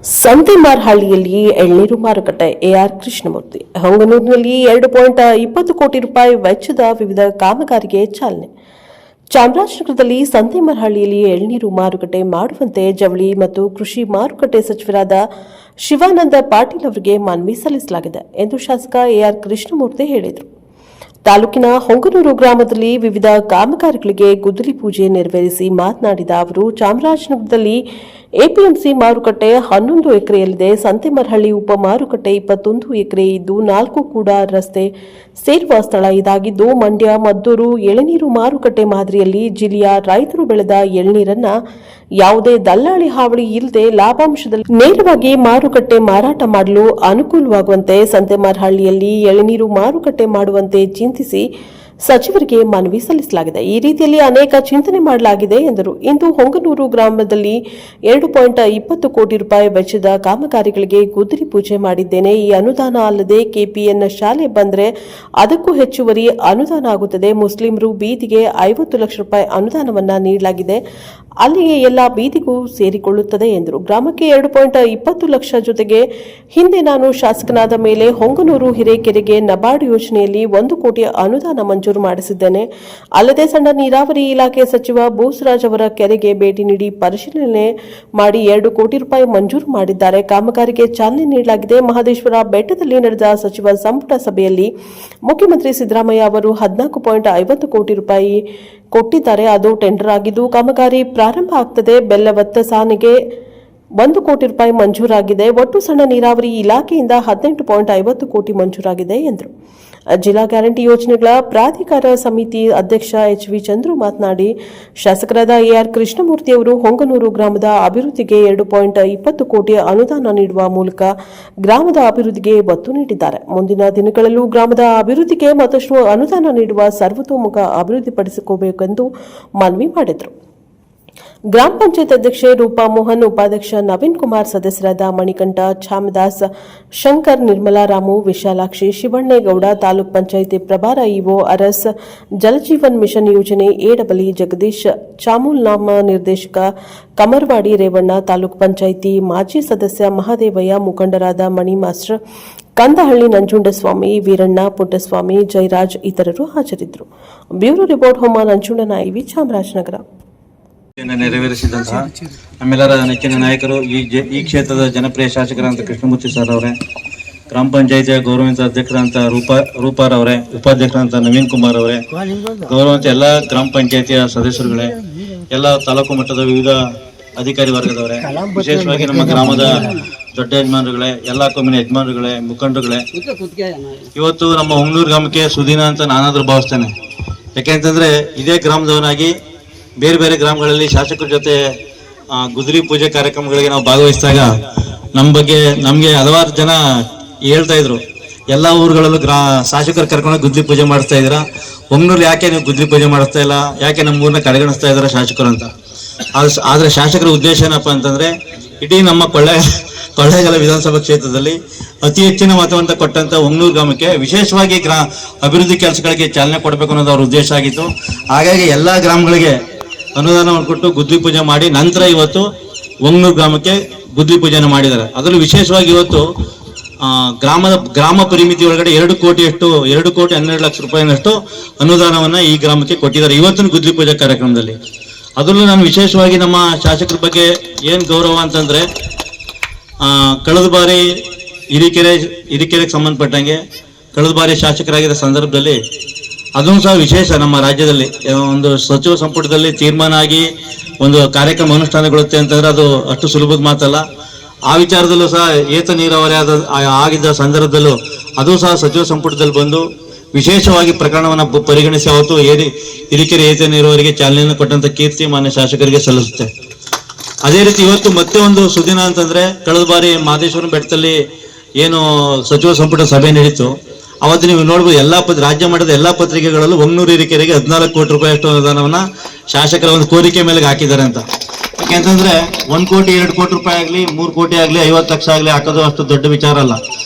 ಸಂತೆಮಾರಹಳ್ಳಿಯಲ್ಲಿ ಎಳ್ನೀರು ಮಾರುಕಟ್ಟೆ ಎಆರ್ ಕೃಷ್ಣಮೂರ್ತಿ ಹೊಂಗನೂರಿನಲ್ಲಿ 2.20 ಕೋಟಿ ರೂಪಾಯಿ ವೆಚ್ಚದ ವಿವಿಧ ಕಾಮಗಾರಿಗೆ ಚಾಲನೆ. ಚಾಮರಾಜನಗರದಲ್ಲಿ ಸಂತೆಮಾರಹಳ್ಳಿಯಲ್ಲಿ ಎಳ್ನೀರು ಮಾರುಕಟ್ಟೆ ಮಾಡುವಂತೆ ಜವಳಿ ಮತ್ತು ಕೃಷಿ ಮಾರುಕಟ್ಟೆ ಸಚಿವರಾದ ಶಿವಾನಂದ ಪಾಟೀಲ್ ಅವರಿಗೆ ಮನವಿ ಸಲ್ಲಿಸಲಾಗಿದೆ ಎಂದು ಶಾಸಕ ಎಆರ್ ಕೃಷ್ಣಮೂರ್ತಿ ಹೇಳಿದರು. ತಾಲೂಕಿನ ಹೊಂಗನೂರು ಗ್ರಾಮದಲ್ಲಿ ವಿವಿಧ ಕಾಮಗಾರಿಗಳಿಗೆ ಗುದ್ದಲಿ ಪೂಜೆ ನೆರವೇರಿಸಿ ಮಾತನಾಡಿದ ಅವರು, ಚಾಮರಾಜನಗರದಲ್ಲಿ ಎಪಿಎಂಸಿ ಮಾರುಕಟ್ಟೆ 11 ಎಕರೆಯಲ್ಲಿದೆ. ಸಂತೆಮಾರಹಳ್ಳಿ ಉಪ ಮಾರುಕಟ್ಟೆ 21 ಎಕರೆ ಇದ್ದು 4 ಕೂಡ ರಸ್ತೆ ಸೇರುವ ಸ್ಥಳ ಇದಾಗಿದ್ದು, ಮಂಡ್ಯ, ಮದ್ದೂರು ಎಳನೀರು ಮಾರುಕಟ್ಟೆ ಮಾದರಿಯಲ್ಲಿ ಜಿಲ್ಲೆಯ ರೈತರು ಬೆಳೆದ ಎಳನೀರನ್ನ ಯಾವುದೇ ದಲ್ಲಾಳಿ ಹಾವಳಿ ಇಲ್ಲದೆ ಲಾಭಾಂಶದಲ್ಲಿ ನೇರವಾಗಿ ಮಾರುಕಟ್ಟೆ ಮಾರಾಟ ಮಾಡಲು ಅನುಕೂಲವಾಗುವಂತೆ ಸಂತೆಮಾರಹಳ್ಳಿಯಲ್ಲಿ ಎಳನೀರು ಮಾರುಕಟ್ಟೆ ಮಾಡುವಂತೆ ಚಿಂತಿಸಿ ಸಚಿವರಿಗೆ ಮನವಿ ಸಲ್ಲಿಸಲಾಗಿದೆ. ಈ ರೀತಿಯಲ್ಲಿ ಅನೇಕ ಚಿಂತನೆ ಮಾಡಲಾಗಿದೆ ಎಂದರು. ಇಂದು ಹೊಂಗನೂರು ಗ್ರಾಮದಲ್ಲಿ 2.20 ಕೋಟಿ ರೂಪಾಯಿ ವೆಚ್ಚದ ಕಾಮಗಾರಿಗಳಿಗೆ ಗುದ್ದಲಿ ಪೂಜೆ ಮಾಡಿದ್ದೇನೆ. ಈ ಅನುದಾನ ಅಲ್ಲದೆ ಕೆಪಿಎನ್ ಶಾಲೆ ಬಂದರೆ ಅದಕ್ಕೂ ಹೆಚ್ಚುವರಿ ಅನುದಾನ ಆಗುತ್ತದೆ. ಮುಸ್ಲಿಮರು ಬೀದಿಗೆ 50 ಲಕ್ಷ ರೂಪಾಯಿ ಅನುದಾನವನ್ನ ನೀಡಲಾಗಿದೆ, ಅಲ್ಲಿಗೆ ಎಲ್ಲ ಬೀದಿಗೂ ಸೇರಿಕೊಳ್ಳುತ್ತದೆ ಎಂದರು. ಗ್ರಾಮಕ್ಕೆ 2.20 ಲಕ್ಷ ಜೊತೆಗೆ ಹಿಂದೆ ನಾನು ಶಾಸಕನಾದ ಮೇಲೆ ಹೊಂಗನೂರು ಹಿರೇಕೆರೆಗೆ ನಬಾರ್ಡ್ ಯೋಜನೆಯಲ್ಲಿ 1 ಕೋಟಿ ಅನುದಾನ ಮಂಜೂರು ಮಾಡಿಸಿದ್ದೇನೆ. ಅಲ್ಲದೆ ಸಣ್ಣ ನೀರಾವರಿ ಇಲಾಖೆ ಸಚಿವ ಬೋಸರಾಜ್ ಅವರ ಕೆರೆಗೆ ಭೇಟಿ ನೀಡಿ ಪರಿಶೀಲನೆ ಮಾಡಿ 2 ಕೋಟಿ ರೂಪಾಯಿ ಮಂಜೂರು ಮಾಡಿದ್ದಾರೆ. ಕಾಮಗಾರಿಗೆ ಚಾಲನೆ ನೀಡಲಾಗಿದೆ. ಮಹದೇಶ್ವರ ಬೆಟ್ಟದಲ್ಲಿ ನಡೆದ ಸಚಿವ ಸಂಪುಟ ಸಭೆಯಲ್ಲಿ ಮುಖ್ಯಮಂತ್ರಿ ಸಿದ್ದರಾಮಯ್ಯ ಅವರು 14.50 ಕೋಟಿ ರೂಪಾಯಿ ಕೊಟ್ಟಿದ್ದಾರೆ. ಅದು ಟೆಂಡರ್ ಆಗಿದ್ದು ಕಾಮಗಾರಿ ಪ್ರಾರಂಭ ಆಗ್ತದೆ. ಬೆಲ್ಲವತ್ತ ಸಾನಿಗೆ 1 ಕೋಟಿ ರೂಪಾಯಿ ಮಂಜೂರಾಗಿದೆ. ಒಟ್ಟು ಸಣ್ಣ ನೀರಾವರಿ ಇಲಾಖೆಯಿಂದ 18.50 ಕೋಟಿ ಮಂಜೂರಾಗಿದೆ ಎಂದರು. ಜಿಲ್ಲಾ ಗ್ಯಾರಂಟಿ ಯೋಜನೆಗಳ ಪ್ರಾಧಿಕಾರ ಸಮಿತಿ ಅಧ್ಯಕ್ಷ ಎಚ್.ವಿ. ಚಂದ್ರು ಮಾತನಾಡಿ, ಶಾಸಕರಾದ ಎಆರ್ ಕೃಷ್ಣಮೂರ್ತಿ ಅವರು ಹೊಂಗನೂರು ಗ್ರಾಮದ ಅಭಿವೃದ್ಧಿಗೆ 2.20 ಕೋಟಿ ಅನುದಾನ ನೀಡುವ ಮೂಲಕ ಗ್ರಾಮದ ಅಭಿವೃದ್ಧಿಗೆ ಒತ್ತು ನೀಡಿದ್ದಾರೆ. ಮುಂದಿನ ದಿನಗಳಲ್ಲೂ ಗ್ರಾಮದ ಅಭಿವೃದ್ಧಿಗೆ ಮತ್ತಷ್ಟು ಅನುದಾನ ನೀಡುವ ಸರ್ವತೋಮುಖ ಅಭಿವೃದ್ಧಿಪಡಿಸಿಕೊಳ್ಳಬೇಕೆಂದು ಮನವಿ ಮಾಡಿದರು. ಗ್ರಾಮ ಪಂಚಾಯತ್ ಅಧ್ಯಕ್ಷೆ ರೂಪಾ ಮೋಹನ್, ಉಪಾಧ್ಯಕ್ಷ ನವೀನ್ ಕುಮಾರ್, ಸದಸ್ಯರಾದ ಮಣಿಕಂಠ, ಛಾಮದಾಸ್, ಶಂಕರ್, ನಿರ್ಮಲಾ, ರಾಮು, ವಿಶಾಲಾಕ್ಷಿ, ಶಿವಣ್ಣೇಗೌಡ, ತಾಲೂಕ್ ಪಂಚಾಯಿತಿ ಪ್ರಭಾರ ಇಒ ಅರಸ್, ಜಲಜೀವನ್ ಮಿಷನ್ ಯೋಜನೆ ಎಡಬಲಿ ಜಗದೀಶ್, ಚಾಮೂಲ್ ನಾಮ ನಿರ್ದೇಶಕ ಕಮರ್ವಾಡಿ ರೇವಣ್ಣ, ತಾಲೂಕ್ ಪಂಚಾಯಿತಿ ಮಾಜಿ ಸದಸ್ಯ ಮಹಾದೇವಯ್ಯ, ಮುಖಂಡರಾದ ಮಣಿ ಮಾಸ್ಟರ್, ಕಂದಹಳ್ಳಿ ನಂಜುಂಡಸ್ವಾಮಿ, ವೀರಣ್ಣ, ಪುಟ್ಟಸ್ವಾಮಿ, ಜಯರಾಜ್ ಇತರರು ಹಾಜರಿದ್ದರು. ಬ್ಯೂರೋ ರಿಪೋರ್ಟ್ ಹೊಮ್ಮ ನಂಜುಂಡನಾಯಿವಿ, ಚಾಮರಾಜನಗರ. ನೆರವೇರಿಸಿದಂತಹ ನಮ್ಮೆಲ್ಲರ ನೆಚ್ಚಿನ ನಾಯಕರು, ಈ ಕ್ಷೇತ್ರದ ಜನಪ್ರಿಯ ಶಾಸಕರಂತ ಕೃಷ್ಣಮೂರ್ತಿ ಸರ್ ಅವರೇ, ಗ್ರಾಮ ಪಂಚಾಯಿತಿಯ ಗೌರವಿತ ಅಧ್ಯಕ್ಷರಂತ ರೂಪಾರವರೇ, ಉಪಾಧ್ಯಕ್ಷರಂತ ನವೀನ್ ಕುಮಾರ್ ಅವರೇ, ಗೌರವಂತ ಎಲ್ಲ ಗ್ರಾಮ ಪಂಚಾಯಿತಿಯ ಸದಸ್ಯರುಗಳೇ, ಎಲ್ಲ ತಾಲೂಕು ಮಟ್ಟದ ವಿವಿಧ ಅಧಿಕಾರಿ ವರ್ಗದವರೇ, ವಿಶೇಷವಾಗಿ ನಮ್ಮ ಗ್ರಾಮದ ದೊಡ್ಡ ಯಜಮಾನರುಗಳೇ, ಎಲ್ಲ ಕೊಮ್ಮಿನ ಯಜಮಾನರುಗಳೇ, ಮುಖಂಡರುಗಳೇ, ಇವತ್ತು ನಮ್ಮ ಹೊಂಗನೂರು ಗ್ರಾಮಕ್ಕೆ ಸುದಿನ ಅಂತ ನಾನಾದ್ರೂ ಭಾವಿಸ್ತೇನೆ. ಯಾಕೆಂತಂದ್ರೆ ಇದೇ ಗ್ರಾಮದವನಾಗಿ ಬೇರೆ ಬೇರೆ ಗ್ರಾಮಗಳಲ್ಲಿ ಶಾಸಕರ ಜೊತೆ ಗುದ್ದಲಿ ಪೂಜೆ ಕಾರ್ಯಕ್ರಮಗಳಿಗೆ ನಾವು ಭಾಗವಹಿಸಿದಾಗ ನಮ್ಗೆ ಹಲವಾರು ಜನ ಹೇಳ್ತಾ ಇದ್ರು, ಎಲ್ಲಾ ಊರುಗಳಲ್ಲೂ ಶಾಸಕರು ಕರ್ಕೊಂಡು ಗುದ್ದಲಿ ಪೂಜೆ ಮಾಡಿಸ್ತಾ ಇದ್ದೀರಾ, ಹೊಂಗನೂರು ಯಾಕೆ ನೀವು ಗುದ್ದಲಿ ಪೂಜೆ ಮಾಡಿಸ್ತಾ ಇಲ್ಲ, ಯಾಕೆ ನಮ್ಮ ಊರನ್ನ ಕಡೆಗಣಿಸ್ತಾ ಇದಾರೆ ಶಾಸಕರು ಅಂತ. ಆದ್ರೆ ಶಾಸಕರ ಉದ್ದೇಶ ಏನಪ್ಪಾ ಅಂತಂದ್ರೆ, ಇಡೀ ನಮ್ಮ ಕೊಳ್ಳೇಗಾಲ ವಿಧಾನಸಭಾ ಕ್ಷೇತ್ರದಲ್ಲಿ ಅತಿ ಹೆಚ್ಚಿನ ಮತವಂತ ಕೊಟ್ಟಂತ ಹೊಂಗನೂರು ಗ್ರಾಮಕ್ಕೆ ವಿಶೇಷವಾಗಿ ಅಭಿವೃದ್ಧಿ ಕೆಲಸಗಳಿಗೆ ಚಾಲನೆ ಕೊಡಬೇಕು ಅನ್ನೋದು ಅವ್ರ ಉದ್ದೇಶ ಆಗಿತ್ತು. ಹಾಗಾಗಿ ಎಲ್ಲಾ ಗ್ರಾಮಗಳಿಗೆ ಅನುದಾನವನ್ನು ಕೊಟ್ಟು ಗುದ್ದಲಿ ಪೂಜೆ ಮಾಡಿ ನಂತರ ಇವತ್ತು ಹೊಂಗನೂರು ಗ್ರಾಮಕ್ಕೆ ಗುದ್ದಲಿ ಪೂಜೆಯನ್ನು ಮಾಡಿದ್ದಾರೆ. ಅದರಲ್ಲೂ ವಿಶೇಷವಾಗಿ ಇವತ್ತು ಗ್ರಾಮ ಪರಿಮಿತಿ ಒಳಗಡೆ 2 ಕೋಟಿ 12 ಲಕ್ಷ ರೂಪಾಯಿನಷ್ಟು ಅನುದಾನವನ್ನ ಈ ಗ್ರಾಮಕ್ಕೆ ಕೊಟ್ಟಿದ್ದಾರೆ ಇವತ್ತಿನ ಗುದ್ದಲಿ ಪೂಜೆ ಕಾರ್ಯಕ್ರಮದಲ್ಲಿ. ಅದರಲ್ಲೂ ನಾನು ವಿಶೇಷವಾಗಿ ನಮ್ಮ ಶಾಸಕರ ಬಗ್ಗೆ ಏನ್ ಗೌರವ ಅಂತಂದ್ರೆ, ಕಳೆದ ಬಾರಿ ಹಿರಿಕೆರೆಗೆ ಸಂಬಂಧಪಟ್ಟಂಗೆ ಕಳೆದ ಬಾರಿ ಶಾಸಕರಾಗಿದ್ದ ಸಂದರ್ಭದಲ್ಲಿ ಅದನ್ನು ಸಹ ವಿಶೇಷ ನಮ್ಮ ರಾಜ್ಯದಲ್ಲಿ ಒಂದು ಸಚಿವ ಸಂಪುಟದಲ್ಲಿ ತೀರ್ಮಾನ ಆಗಿ ಒಂದು ಕಾರ್ಯಕ್ರಮ ಅನುಷ್ಠಾನಗೊಳ್ಳುತ್ತೆ ಅಂತಂದ್ರೆ ಅದು ಅಷ್ಟು ಸುಲಭದ ಮಾತಲ್ಲ. ಆ ವಿಚಾರದಲ್ಲೂ ಸಹ ಏತ ನೀರಾವರಿ ಆಗಿದ್ದ ಸಂದರ್ಭದಲ್ಲೂ ಅದು ಸಹ ಸಚಿವ ಸಂಪುಟದಲ್ಲಿ ಬಂದು ವಿಶೇಷವಾಗಿ ಪ್ರಕರಣವನ್ನು ಪರಿಗಣಿಸಿ ಅವತ್ತು ಹಿರಿಕೆರೆ ಏತ ನೀರಾವರಿಗೆ ಚಾಲನೆಯನ್ನು ಕೊಟ್ಟಂತ ಕೀರ್ತಿ ಮಾನ್ಯ ಶಾಸಕರಿಗೆ ಸಲ್ಲಿಸುತ್ತೆ. ಅದೇ ರೀತಿ ಇವತ್ತು ಮತ್ತೆ ಒಂದು ಸುದಿನ ಅಂತಂದ್ರೆ, ಕಳೆದ ಬಾರಿ ಮಹದೇಶ್ವರ ಬೆಟ್ಟದಲ್ಲಿ ಏನು ಸಚಿವ ಸಂಪುಟ ಸಭೆ ನಡೀತು, ಅವತ್ತು ನೀವು ನೋಡ್ಬೋದು ರಾಜ್ಯ ಮಟ್ಟದ ಎಲ್ಲಾ ಪತ್ರಿಕೆಗಳಲ್ಲೂ ಹೊಂಗನೂರು ಹಿರಿಕೆರೆಗೆ 14 ಕೋಟಿ ರೂಪಾಯಿ ಅಷ್ಟು ಅನುದಾನವನ್ನ ಶಾಸಕರ ಒಂದು ಕೋರಿಕೆ ಮೇಲೆ ಹಾಕಿದ್ದಾರೆ ಅಂತ. ಯಾಕೆಂತಂದ್ರೆ 1 ಕೋಟಿ 2 ಕೋಟಿ ರೂಪಾಯಿ ಆಗ್ಲಿ 3 ಕೋಟಿ ಆಗ್ಲಿ 50 ಲಕ್ಷ ಆಗ್ಲಿ ಹಾಕೋದು ಅಷ್ಟು ದೊಡ್ಡ ವಿಚಾರ ಅಲ್ಲ.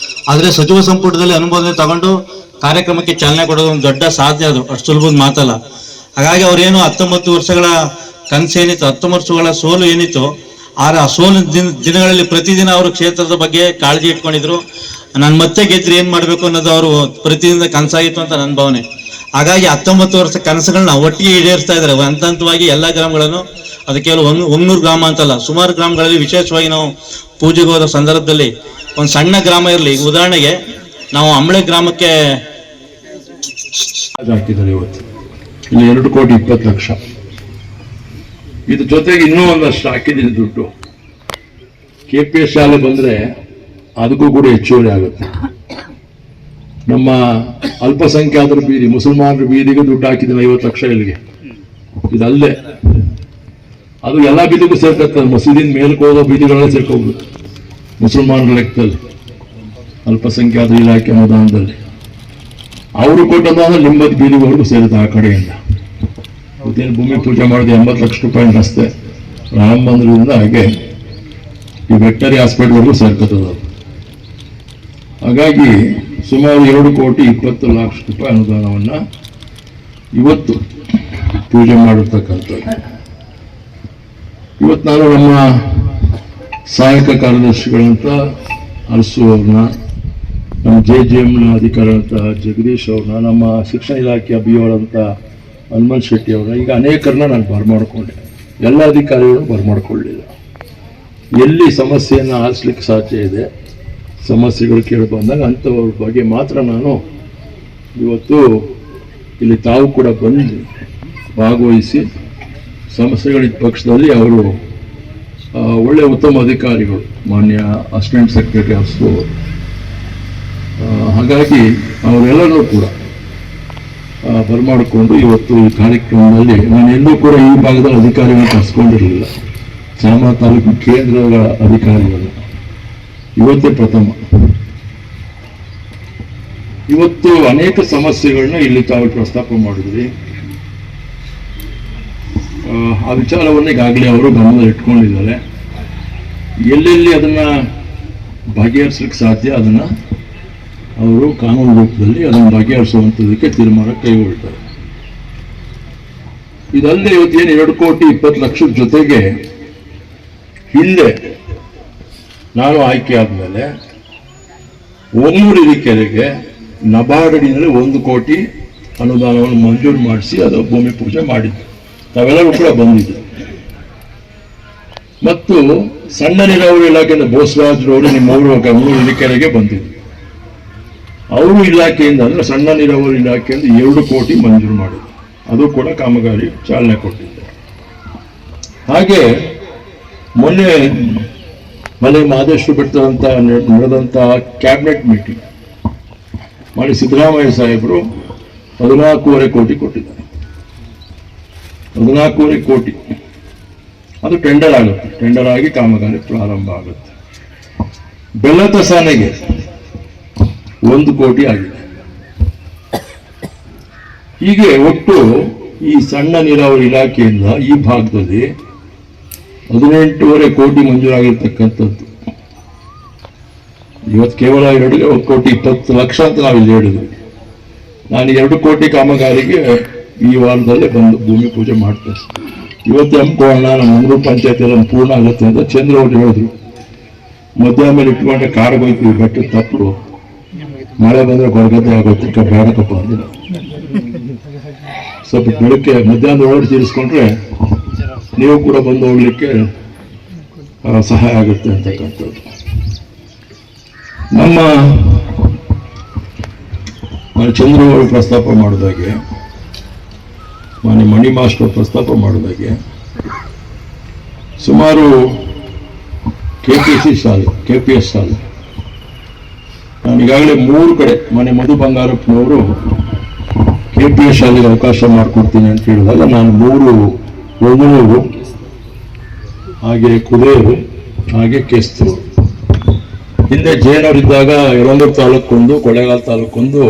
ಆದ್ರೆ ಸಚಿವ ಸಂಪುಟದಲ್ಲಿ ಅನುಮೋದನೆ ತಗೊಂಡು ಕಾರ್ಯಕ್ರಮಕ್ಕೆ ಚಾಲನೆ ಕೊಡೋದು ಒಂದು ದೊಡ್ಡ ಸಾಧ್ಯ, ಅದು ಅಷ್ಟು ಸುಲಭದ ಮಾತಲ್ಲ. ಹಾಗಾಗಿ ಅವ್ರೇನು 19 ವರ್ಷಗಳ ಕನಸೇನಿತ್ತು, 19 ವರ್ಷಗಳ ಸೋಲು ಏನಿತ್ತು ಆದ್ರೆ ಆ ಸೋಲು ದಿನಗಳಲ್ಲಿ ಪ್ರತಿದಿನ ಅವರು ಕ್ಷೇತ್ರದ ಬಗ್ಗೆ ಕಾಳಜಿ ಇಟ್ಕೊಂಡಿದ್ರು. ನಾನು ಮತ್ತೆ ಗೆದ್ರೆ ಏನ್ ಮಾಡ್ಬೇಕು ಅನ್ನೋದು ಅವರು ಪ್ರತಿದಿನ ಕನಸಾಗಿತ್ತು ಅಂತ ನನ್ನ ಭಾವನೆ. ಹಾಗಾಗಿ 19 ವರ್ಷ ಕನಸುಗಳನ್ನ ಒಟ್ಟಿಗೆ ಈಡೇರಿಸ್ತಾ ಇದ್ದಾರೆ ಹಂತ ಹಂತವಾಗಿ ಎಲ್ಲಾ ಗ್ರಾಮಗಳನ್ನು. ಅದು ಕೇವಲ 100 ಗ್ರಾಮ ಅಂತಲ್ಲ, ಸುಮಾರು ಗ್ರಾಮಗಳಲ್ಲಿ ವಿಶೇಷವಾಗಿ ನಾವು ಪೂಜೆಗೆ ಹೋದ ಸಂದರ್ಭದಲ್ಲಿ ಒಂದು ಸಣ್ಣ ಗ್ರಾಮ ಇರಲಿ, ಉದಾಹರಣೆಗೆ ನಾವು ಅಂಬಳೆ ಗ್ರಾಮಕ್ಕೆ ಹಾಕಿದ್ದಾರೆ. ಇವತ್ತು ಇಲ್ಲಿ 2,20,00,000. ಇದ್ರ ಜೊತೆಗೆ ಇನ್ನೂ ಒಂದಷ್ಟು ಹಾಕಿದ್ದೀನಿ ದುಡ್ಡು. KPS ಶಾಲೆ ಬಂದ್ರೆ ಅದಕ್ಕೂ ಕೂಡ ಹೆಚ್ಚುವರಿ ಆಗುತ್ತೆ. ನಮ್ಮ ಅಲ್ಪಸಂಖ್ಯಾತರ ಬೀದಿ, ಮುಸಲ್ಮಾನರ ಬೀದಿಗೆ ದುಡ್ಡು ಹಾಕಿದ್ದೀನಿ 50 ಲಕ್ಷ ಇಲ್ಲಿಗೆ. ಇದಲ್ಲದೆ ಅದು ಎಲ್ಲ ಬೀದಿಗೂ ಸೇರ್ಕತ್ತಲ್ಲ, ಮಸೀದಿನ ಮೇಲ್ಕ್ಕೆ ಹೋಗೋ ಬೀದಿಗಳೇ ಸೇರ್ಕೋಗ್ಬೇಕು ಮುಸಲ್ಮಾನರ ಲೆಕ್ಕದಲ್ಲಿ, ಅಲ್ಪಸಂಖ್ಯಾತ ಇಲಾಖೆ ಅನುದಾನದಲ್ಲಿ. ಅವರು ಕೊಟ್ಟದಾದ್ರೆ ನಿಮ್ಮದು ಬೀದಿವರೆಗೂ ಸೇರುತ್ತೆ ಆ ಕಡೆಯಿಂದ. ಇವತ್ತೇನು ಭೂಮಿ ಪೂಜೆ ಮಾಡಿದ 80 ಲಕ್ಷ ರೂಪಾಯಿ ರಸ್ತೆ ರಾಮ ಮಂದಿರದಿಂದ ಹಾಗೆ ಈ ವೆಟನರಿ ಹಾಸ್ಪಿಟಲ್ವರೆಗೂ ಸೇರ್ಕೋತದ. ಹಾಗಾಗಿ ಸುಮಾರು 2,20,00,000 ರೂಪಾಯಿ ಅನುದಾನವನ್ನ ಇವತ್ತು ಪೂಜೆ ಮಾಡಿರ್ತಕ್ಕಂಥದ್ದು. ಇವತ್ತು ನಾನು ನಮ್ಮ ಸಹಾಯಕ ಕಾರ್ಯದರ್ಶಿಗಳಂತ ಅರಸು ಅವ್ರನ್ನ, ನಮ್ಮ JJMನ ಅಧಿಕಾರಿಗಳಂತ ಜಗದೀಶ್ ಅವ್ರನ್ನ, ನಮ್ಮ ಶಿಕ್ಷಣ ಇಲಾಖೆಯ BO ಅವರಂತ ಹನುಮಂತ್ ಶೆಟ್ಟಿ ಅವ್ರನ್ನ, ಈಗ ಅನೇಕರನ್ನ ನಾನು ಬರಮಾಡ್ಕೊಂಡೆ. ಎಲ್ಲ ಅಧಿಕಾರಿಗಳನ್ನು ಬರಮಾಡ್ಕೊಳ್ಳಿಲ್ಲ. ಎಲ್ಲಿ ಸಮಸ್ಯೆಯನ್ನು ಆರಿಸ್ಲಿಕ್ಕೆ ಸಾಧ್ಯ ಇದೆ, ಸಮಸ್ಯೆಗಳು ಕೇಳಿ ಬಂದಾಗ ಅಂಥವ್ರ ಬಗ್ಗೆ ಮಾತ್ರ ನಾನು ಇವತ್ತು ಇಲ್ಲಿ ತಾವು ಕೂಡ ಬಂದು ಭಾಗವಹಿಸಿ ಸಮಸ್ಯೆಗಳಿದ್ದ ಪಕ್ಷದಲ್ಲಿ ಅವರು ಒಳ್ಳೆ ಉತ್ತಮ ಅಧಿಕಾರಿಗಳು, ಮಾನ್ಯ ಅಸಿಸ್ಟೆಂಟ್ ಸೆಕ್ರೆಟರಿ ಅರಸು. ಹಾಗಾಗಿ ಅವರೆಲ್ಲರೂ ಕೂಡ ಬರಮಾಡಿಕೊಂಡು ಇವತ್ತು ಈ ಕಾರ್ಯಕ್ರಮದಲ್ಲಿ ನಾನು ಎಲ್ಲೂ ಕೂಡ ಈ ಭಾಗದ ಅಧಿಕಾರಿಗಳನ್ನ ಕರೆಸ್ಕೊಂಡಿರಲಿಲ್ಲ. ಚಾಮರ ತಾಲೂಕು ಕೇಂದ್ರದ ಅಧಿಕಾರಿಗಳು ಇವತ್ತೇ ಪ್ರಥಮ. ಇವತ್ತು ಅನೇಕ ಸಮಸ್ಯೆಗಳನ್ನ ಇಲ್ಲಿ ತಾವು ಪ್ರಸ್ತಾಪ ಮಾಡಿದ್ರಿ. ಆ ವಿಚಾರವನ್ನು ಈಗಾಗಲೇ ಅವರು ಗಮನದಲ್ಲಿ ಇಟ್ಕೊಂಡಿದ್ದಾರೆ. ಎಲ್ಲೆಲ್ಲಿ ಅದನ್ನ ಬಗೆಹರಿಸಲಿಕ್ಕೆ ಸಾಧ್ಯ ಅದನ್ನ ಅವರು ಕಾನೂನು ರೂಪದಲ್ಲಿ ಅದನ್ನು ಬಗೆಹರಿಸುವಂಥದಕ್ಕೆ ತೀರ್ಮಾನ ಕೈಗೊಳ್ತಾರೆ. ಇದಲ್ಲದೆ ಇವತ್ತೇನು 2,20,00,000 ಜೊತೆಗೆ ಹಿಂದೆ ನಾನು ಆಯ್ಕೆ ಆದಮೇಲೆ ಒಮ್ಮೂರು ಹಿರಿಕೆರೆಗೆ ನಬಾರ್ಡ್ ಅಡಿನಲ್ಲಿ 1 ಕೋಟಿ ಅನುದಾನವನ್ನು ಮಂಜೂರು ಮಾಡಿಸಿ ಅದು ಭೂಮಿ ಪೂಜೆ ಮಾಡಿದ್ದು ತಾವೆಲ್ಲರೂ ಕೂಡ ಬಂದಿದ್ದು. ಮತ್ತು ಸಣ್ಣ ನೀರಾವರಿ ಇಲಾಖೆಯಿಂದ ಬೋಸರಾಜ್ರವರು ನಿಮ್ಮ ಒಮ್ಮೂರು ಹಿರಿಕೆರೆಗೆ ಬಂದಿದ್ದು. ಅವರು ಇಲಾಖೆಯಿಂದ ಅಂದ್ರೆ ಸಣ್ಣ ನೀರಾವರಿ ಇಲಾಖೆಯಿಂದ 2 ಕೋಟಿ ಮಂಜೂರು ಮಾಡಿದ್ರು. ಅದು ಕೂಡ ಕಾಮಗಾರಿ ಚಾಲನೆ ಕೊಟ್ಟಿದ್ದಾರೆ. ಹಾಗೆ ಮೊನ್ನೆ ಮಲೆ ಮಹದೇಶ್ವರ ಬೆಟ್ಟದಂತ ನಡೆದಂತ ಕ್ಯಾಬಿನೆಟ್ ಮೀಟಿಂಗ್ ಮಾಡಿ ಸಿದ್ದರಾಮಯ್ಯ ಸಾಹೇಬರು 14.5 ಕೋಟಿ ಕೊಟ್ಟಿದ್ದಾರೆ. 14.5 ಕೋಟಿ ಅದು ಟೆಂಡರ್ ಆಗುತ್ತೆ. ಟೆಂಡರ್ ಆಗಿ ಕಾಮಗಾರಿ ಪ್ರಾರಂಭ ಆಗುತ್ತೆ. ಬೆಲ್ಲತಸಾನೆಗೆ 1 ಕೋಟಿ ಆಗಿದೆ. ಹೀಗೆ ಒಟ್ಟು ಈ ಸಣ್ಣ ನೀರಾವರಿ ಇಲಾಖೆಯಿಂದ ಈ ಭಾಗದಲ್ಲಿ 18.5 ಕೋಟಿ ಮಂಜೂರಾಗಿರ್ತಕ್ಕಂಥದ್ದು. ಇವತ್ತು ಕೇವಲ 2,20,00,000 ಅಂತ ನಾವಿಲ್ಲಿ ಹೇಳಿದ್ವಿ. ನಾನು 2 ಕೋಟಿ ಕಾಮಗಾರಿಗೆ ಈ ವಾರದಲ್ಲೇ ಬಂದು ಭೂಮಿ ಪೂಜೆ ಮಾಡ್ತೇನೆ. ಇವತ್ತು ಹಮ್ಮಿಕೊಳ್ಳೋಣ, ನಮ್ಮ ಮಂಗಳೂರು ಪಂಚಾಯತ್ ಎಲ್ಲ ಪೂರ್ಣ ಆಗುತ್ತೆ ಅಂತ ಚಂದ್ರ ಅವರು ಹೇಳಿದ್ರು. ಮಧ್ಯಾಹ್ನ ಮೇಲೆ ಇಟ್ಕೊಂಡೆ ಕಾಡ್ಗೋಯ್ತೀವಿ, ಬೆಟ್ಟದ ತಪ್ಪಲು ಮಳೆ ಬಂದ್ರೆ ಕೊರಗತೆ ಆಗುತ್ತೆ, ಬೇಡಕಪ್ಪ ಅಂದಿಲ್ಲ. ಸ್ವಲ್ಪ ಬೆಳಗ್ಗೆ ಮಧ್ಯಾಹ್ನದ ಒಳಗೆ ತೀರಿಸ್ಕೊಂಡ್ರೆ ನೀವು ಕೂಡ ಬಂದು ಹೋಗ್ಲಿಕ್ಕೆ ಸಹಾಯ ಆಗುತ್ತೆ ಅಂತಕ್ಕಂಥದ್ದು. ನಮ್ಮ ಚಂದ್ರ ಅವರು ಪ್ರಸ್ತಾಪ ಮಾಡಿದಾಗೆ, ಮಣಿ ಮಾಸ್ಟರ್ ಪ್ರಸ್ತಾಪ ಮಾಡಿದಾಗೆ ಸುಮಾರು KPS ಶಾಲೆ ನಾನು ಈಗಾಗಲೇ 3 ಕಡೆ ಮಧು ಬಂಗಾರಪ್ಪನವರು KPS ಶಾಲೆಗೆ ಅವಕಾಶ ಮಾಡಿಕೊಡ್ತೀನಿ ಅಂತ ಹೇಳಿದಾಗ ನಾನು 3 ಒಮ್ಮೂರು, ಹಾಗೆ ಕುದೇರು, ಹಾಗೆ ಕೆಸ್ತೂರು, ಹಿಂದೆ ಜೇನವರಿದ್ದಾಗ ಯಳಂದೂರು ತಾಲೂಕೊಂದು, ಕೊಳ್ಳೇಗಾಲ ತಾಲೂಕೊಂದು